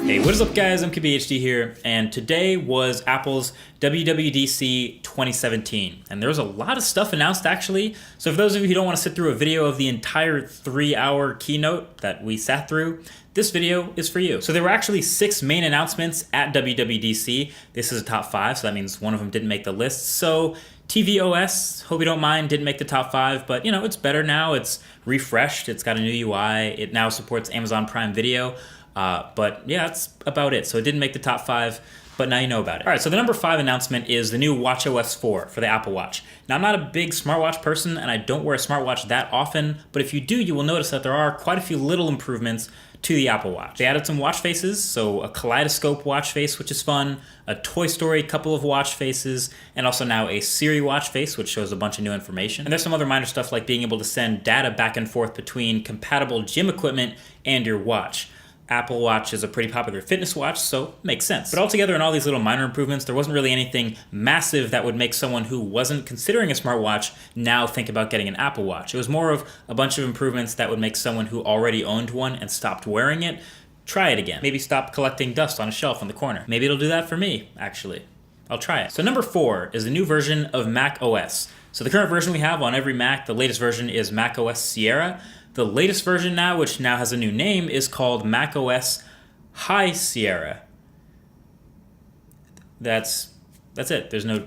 Hey, what is up guys, MKBHD here, and today was Apple's WWDC 2017, and there was a lot of stuff announced actually, so for those of you who don't want to sit through a video of the entire 3-hour keynote that we sat through, this video is for you. So there were actually 6 main announcements at WWDC. This is a top 5, so that means one of them didn't make the list. So tvOS, hope you don't mind, didn't make the top 5, but you know, it's better now, it's refreshed, it's got a new UI, it now supports Amazon Prime Video. But yeah, that's about it. So it didn't make the top 5, but now you know about it. All right, so the number 5 announcement is the new watchOS 4 for the Apple Watch. Now, I'm not a big smartwatch person, and I don't wear a smartwatch that often, but if you do, you will notice that there are quite a few little improvements to the Apple Watch. They added some watch faces, so a kaleidoscope watch face, which is fun, a Toy Story couple of watch faces, and also now a Siri watch face, which shows a bunch of new information. And there's some other minor stuff like being able to send data back and forth between compatible gym equipment and your watch. Apple Watch is a pretty popular fitness watch, so makes sense. But altogether, in all these little minor improvements, there wasn't really anything massive that would make someone who wasn't considering a smartwatch now think about getting an Apple Watch. It was more of a bunch of improvements that would make someone who already owned one and stopped wearing it try it again. Maybe stop collecting dust on a shelf in the corner. Maybe it'll do that for me, actually. I'll try it. So number 4 is the new version of Mac OS. So the current version we have on every Mac, the latest version is Mac OS Sierra. The latest version now, which now has a new name, is called Mac OS High Sierra. That's it. There's no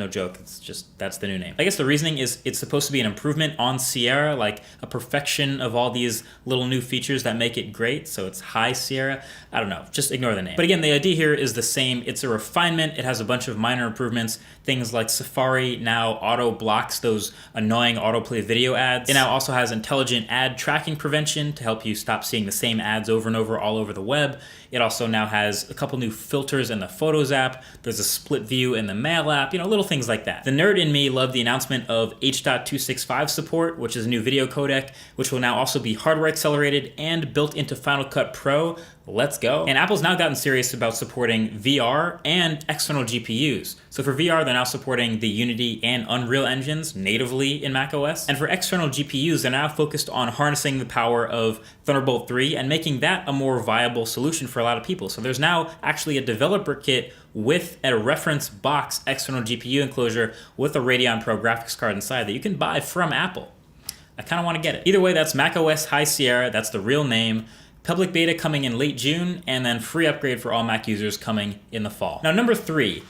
joke. It's just, that's the new name. I guess the reasoning is it's supposed to be an improvement on Sierra, like a perfection of all these little new features that make it great. So it's High Sierra. I don't know. Just ignore the name. But again, the idea here is the same. It's a refinement. It has a bunch of minor improvements. Things like Safari now auto blocks those annoying autoplay video ads. It now also has intelligent ad tracking prevention to help you stop seeing the same ads over and over all over the web. It also now has a couple new filters in the Photos app. There's a split view in the Mail app, you know, little things like that. The nerd in me loved the announcement of H.265 support, which is a new video codec, which will now also be hardware accelerated and built into Final Cut Pro. Let's go. And Apple's now gotten serious about supporting VR and external GPUs. So for VR, they're now supporting the Unity and Unreal engines natively in macOS. And for external GPUs, they're now focused on harnessing the power of Thunderbolt 3 and making that a more viable solution for a lot of people. So there's now actually a developer kit with a reference box external GPU enclosure with a Radeon Pro graphics card inside that you can buy from Apple. I kind of want to get it. Either way, that's macOS High Sierra. That's the real name. Public beta coming in late June, and then free upgrade for all Mac users coming in the fall. Now, number 3,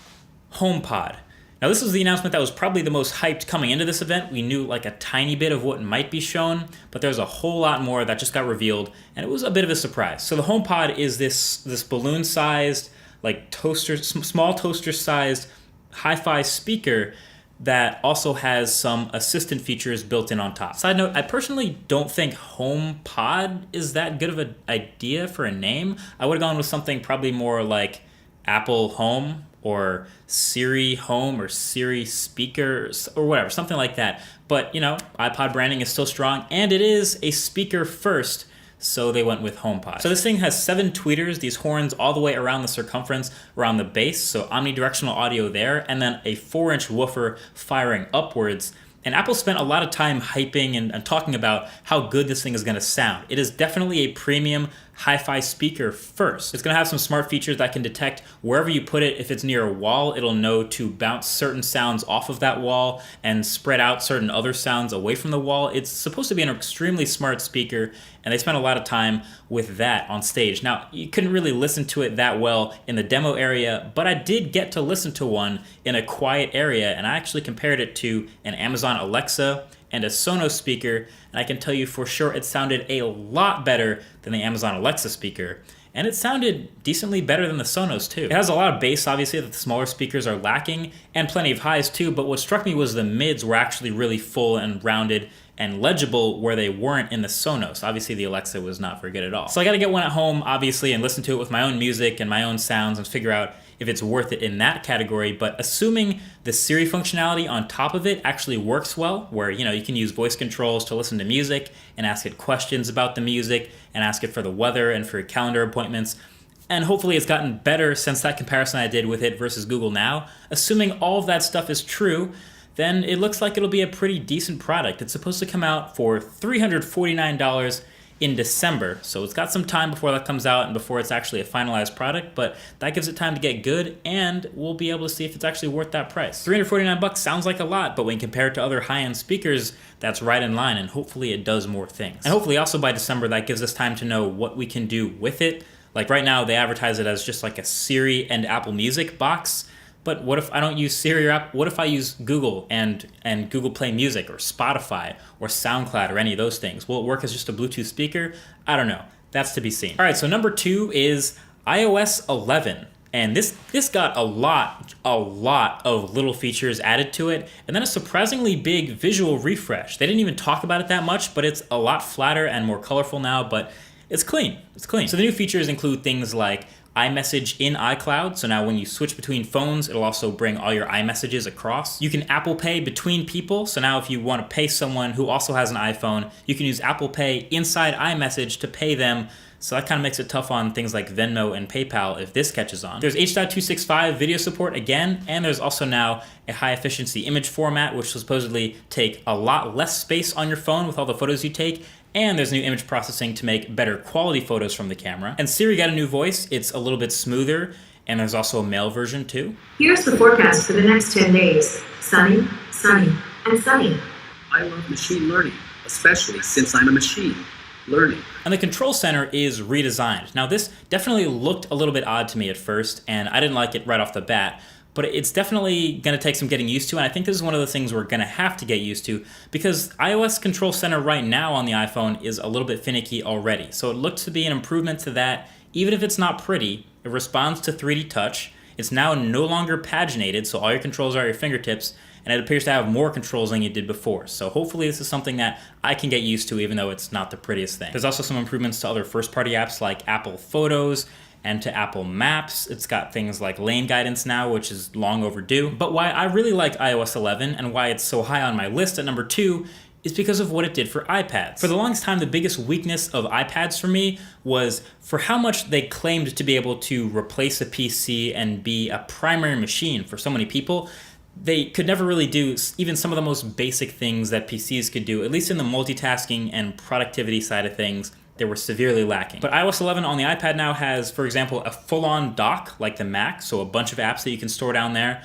HomePod. Now, this was the announcement that was probably the most hyped coming into this event. We knew like a tiny bit of what might be shown, but there's a whole lot more that just got revealed, and it was a bit of a surprise. So the HomePod is this balloon-sized, like small toaster-sized hi-fi speaker that also has some assistant features built in on top. Side note, I personally don't think HomePod is that good of an idea for a name. I would have gone with something probably more like Apple Home or Siri Home or Siri Speaker or whatever, something like that. But, you know, iPod branding is still strong, and it is a speaker first, so they went with HomePod. So this thing has 7 tweeters, these horns all the way around the circumference, around the base, so omnidirectional audio there, and then a 4-inch woofer firing upwards. And Apple spent a lot of time hyping and talking about how good this thing is going to sound. It is definitely a premium hi-fi speaker first. It's going to have some smart features that can detect wherever you put it. If it's near a wall, it'll know to bounce certain sounds off of that wall and spread out certain other sounds away from the wall. It's supposed to be an extremely smart speaker, and they spent a lot of time with that on stage. Now, you couldn't really listen to it that well in the demo area, but I did get to listen to one in a quiet area, and I actually compared it to an Amazon Alexa and a Sonos speaker, and I can tell you for sure it sounded a lot better than the Amazon Alexa speaker. And it sounded decently better than the Sonos too. It has a lot of bass, obviously, that the smaller speakers are lacking, and plenty of highs too, but what struck me was the mids were actually really full and rounded and legible where they weren't in the Sonos. Obviously, the Alexa was not very good at all. So I gotta get one at home, obviously, and listen to it with my own music and my own sounds and figure out if it's worth it in that category. But assuming the Siri functionality on top of it actually works well, where you can use voice controls to listen to music and ask it questions about the music and ask it for the weather and for calendar appointments, and hopefully it's gotten better since that comparison I did with it versus Google Now. Assuming all of that stuff is true, then it looks like it'll be a pretty decent product. It's supposed to come out for $349 in December. So it's got some time before that comes out and before it's actually a finalized product, but that gives it time to get good, and we'll be able to see if it's actually worth that price. $349 sounds like a lot, but when compared to other high-end speakers, that's right in line, and hopefully it does more things. And hopefully also by December, that gives us time to know what we can do with it. Like right now, they advertise it as just like a Siri and Apple Music box. But what if I don't use Siri or Apple? What if I use Google and Google Play Music or Spotify or SoundCloud or any of those things? Will it work as just a Bluetooth speaker? I don't know. That's to be seen. All right, so number 2 is iOS 11. And this got a lot of little features added to it, and then a surprisingly big visual refresh. They didn't even talk about it that much, but it's a lot flatter and more colorful now, but it's clean. It's clean. So the new features include things like iMessage in iCloud. So now when you switch between phones, it'll also bring all your iMessages across. You can Apple Pay between people. So now if you want to pay someone who also has an iPhone, you can use Apple Pay inside iMessage to pay them. So that kind of makes it tough on things like Venmo and PayPal if this catches on. There's H.265 video support again, and there's also now a high efficiency image format, which will supposedly take a lot less space on your phone with all the photos you take. And there's new image processing to make better quality photos from the camera. And Siri got a new voice. It's a little bit smoother, and there's also a male version too. Here's the forecast for the next 10 days. Sunny, sunny, and sunny. I love machine learning, especially since I'm a machine learning. And the control center is redesigned. Now this definitely looked a little bit odd to me at first, and I didn't like it right off the bat. But it's definitely going to take some getting used to, and I think this is one of the things we're going to have to get used to, because iOS Control Center right now on the iPhone is a little bit finicky already. So it looks to be an improvement to that. Even if it's not pretty, it responds to 3D touch. It's now no longer paginated, so all your controls are at your fingertips, and it appears to have more controls than you did before. So hopefully this is something that I can get used to, even though it's not the prettiest thing. There's also some improvements to other first-party apps like Apple Photos and to Apple Maps. It's got things like lane guidance now, which is long overdue. But why I really like iOS 11 and why it's so high on my list at number 2 is because of what it did for iPads. For the longest time, the biggest weakness of iPads for me was for how much they claimed to be able to replace a PC and be a primary machine for so many people. They could never really do even some of the most basic things that PCs could do, at least in the multitasking and productivity side of things. They were severely lacking. But iOS 11 on the iPad now has, for example, a full-on dock like the Mac, so a bunch of apps that you can store down there.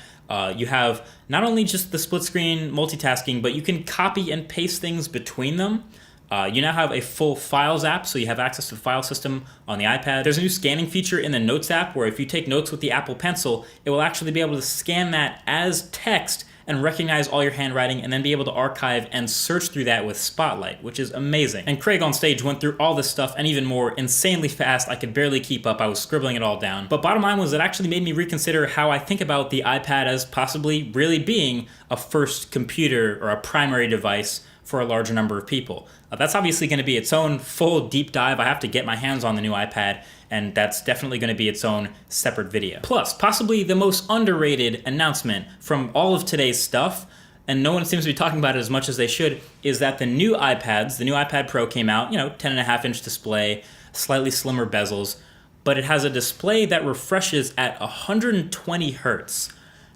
You have not only just the split-screen multitasking, but you can copy and paste things between them. You now have a full Files app, so you have access to the file system on the iPad. There's a new scanning feature in the Notes app where if you take notes with the Apple Pencil, it will actually be able to scan that as text and recognize all your handwriting and then be able to archive and search through that with Spotlight, which is amazing. And Craig on stage went through all this stuff and even more insanely fast. I could barely keep up. I was scribbling it all down. But bottom line was it actually made me reconsider how I think about the iPad as possibly really being a first computer or a primary device for a larger number of people. That's obviously going to be its own full deep dive. I have to get my hands on the new iPad, and that's definitely going to be its own separate video. Plus, possibly the most underrated announcement from all of today's stuff, and no one seems to be talking about it as much as they should, is that the new iPads, the new iPad Pro came out, 10.5-inch display, slightly slimmer bezels, but it has a display that refreshes at 120 hertz,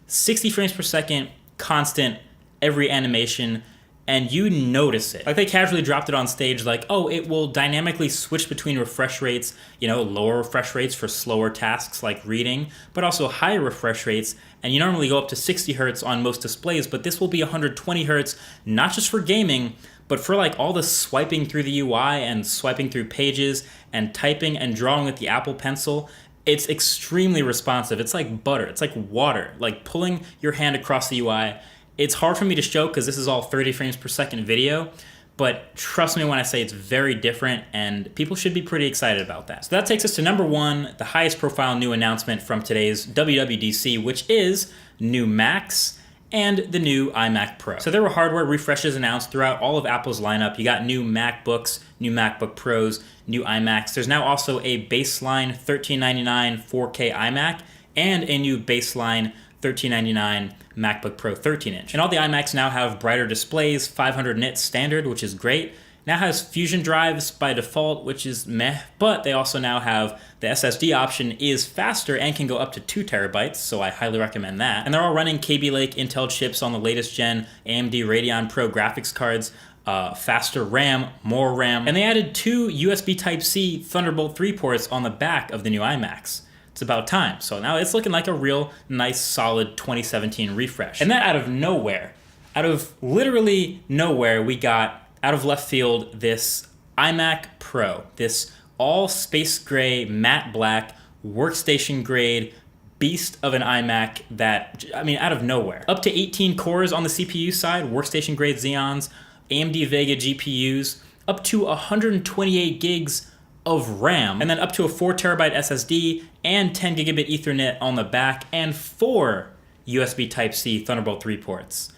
60 frames per second, constant, every animation, and you notice it. Like they casually dropped it on stage like, oh, it will dynamically switch between refresh rates, lower refresh rates for slower tasks like reading, but also higher refresh rates. And you normally go up to 60 hertz on most displays, but this will be 120 hertz, not just for gaming, but for like all the swiping through the UI and swiping through pages and typing and drawing with the Apple Pencil. It's extremely responsive. It's like butter. It's like water, like pulling your hand across the UI. It's hard for me to show because this is all 30 frames per second video, but trust me when I say it's very different and people should be pretty excited about that. So that takes us to number 1, the highest profile new announcement from today's WWDC, which is new Macs and the new iMac Pro. So there were hardware refreshes announced throughout all of Apple's lineup. You got new MacBooks, new MacBook Pros, new iMacs. There's now also a baseline $1399 4K iMac and a new baseline $1399 MacBook Pro 13-inch. And all the iMacs now have brighter displays, 500 nits standard, which is great. Now has Fusion drives by default, which is meh, but they also now have the SSD option is faster and can go up to 2 terabytes, so I highly recommend that. And they're all running Kaby Lake Intel chips on the latest gen AMD Radeon Pro graphics cards. faster RAM, more RAM, and they added 2 USB Type-C Thunderbolt 3 ports on the back of the new iMacs. It's about time. So now it's looking like a real nice, solid 2017 refresh. And that out of nowhere, out of literally nowhere, we got, out of left field, this iMac Pro, this all space gray, matte black, workstation grade beast of an iMac that, I mean, out of nowhere. Up to 18 cores on the CPU side, workstation grade Xeons, AMD Vega GPUs, up to 128 gigs of RAM, and then up to a 4 terabyte SSD and 10 gigabit Ethernet on the back, and 4 USB Type-C Thunderbolt 3 ports.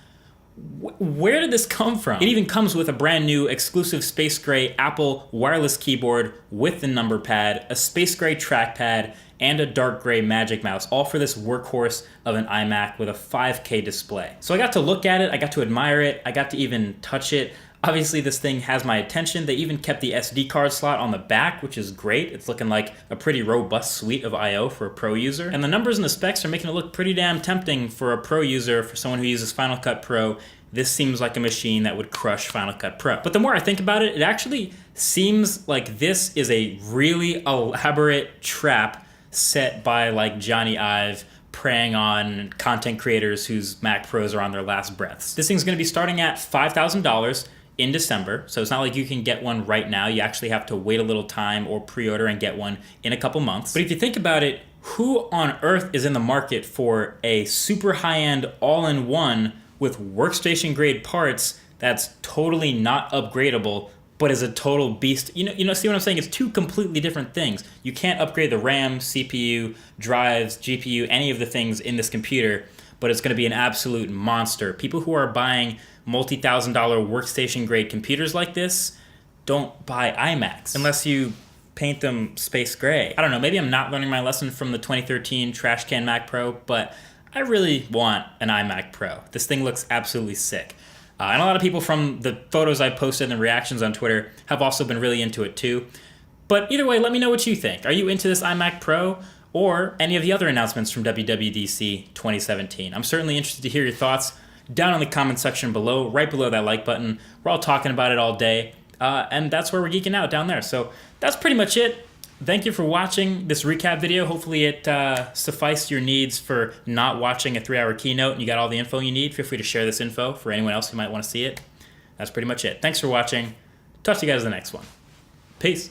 Where did this come from? It even comes with a brand new exclusive space gray Apple wireless keyboard with the number pad, a space gray trackpad, and a dark gray Magic Mouse, all for this workhorse of an iMac with a 5K display. So I got to look at it, I got to admire it, I got to even touch it. Obviously this thing has my attention. They even kept the SD card slot on the back, which is great. It's looking like a pretty robust suite of I/O for a pro user. And the numbers and the specs are making it look pretty damn tempting for a pro user, for someone who uses Final Cut Pro. This seems like a machine that would crush Final Cut Pro. But the more I think about it, it actually seems like this is a really elaborate trap set by like Johnny Ive, preying on content creators whose Mac Pros are on their last breaths. This thing's gonna be starting at $5,000 in December, so it's not like you can get one right now. You actually have to wait a little time or pre-order and get one in a couple months. But if you think about it, who on earth is in the market for a super high-end all-in-one with workstation grade parts that's totally not upgradable, but is a total beast? You know, see what I'm saying? It's two completely different things. You can't upgrade the RAM, CPU, drives, GPU, any of the things in this computer, but it's gonna be an absolute monster. People who are buying multi-$1,000 workstation grade computers like this don't buy iMacs unless you paint them space gray. I don't know, maybe I'm not learning my lesson from the 2013 trash can Mac Pro, but I really want an iMac Pro. This thing looks absolutely sick. And a lot of people from the photos I posted and the reactions on Twitter have also been really into it too. But either way, let me know what you think. Are you into this iMac Pro or any of the other announcements from WWDC 2017? I'm certainly interested to hear your thoughts down in the comment section below, right below that like button. We're all talking about it all day, and that's where we're geeking out, down there. So that's pretty much it. Thank you for watching this recap video. Hopefully it sufficed your needs for not watching a 3-hour keynote and you got all the info you need. Feel free to share this info for anyone else who might want to see it. That's pretty much it. Thanks for watching. Talk to you guys in the next one. Peace.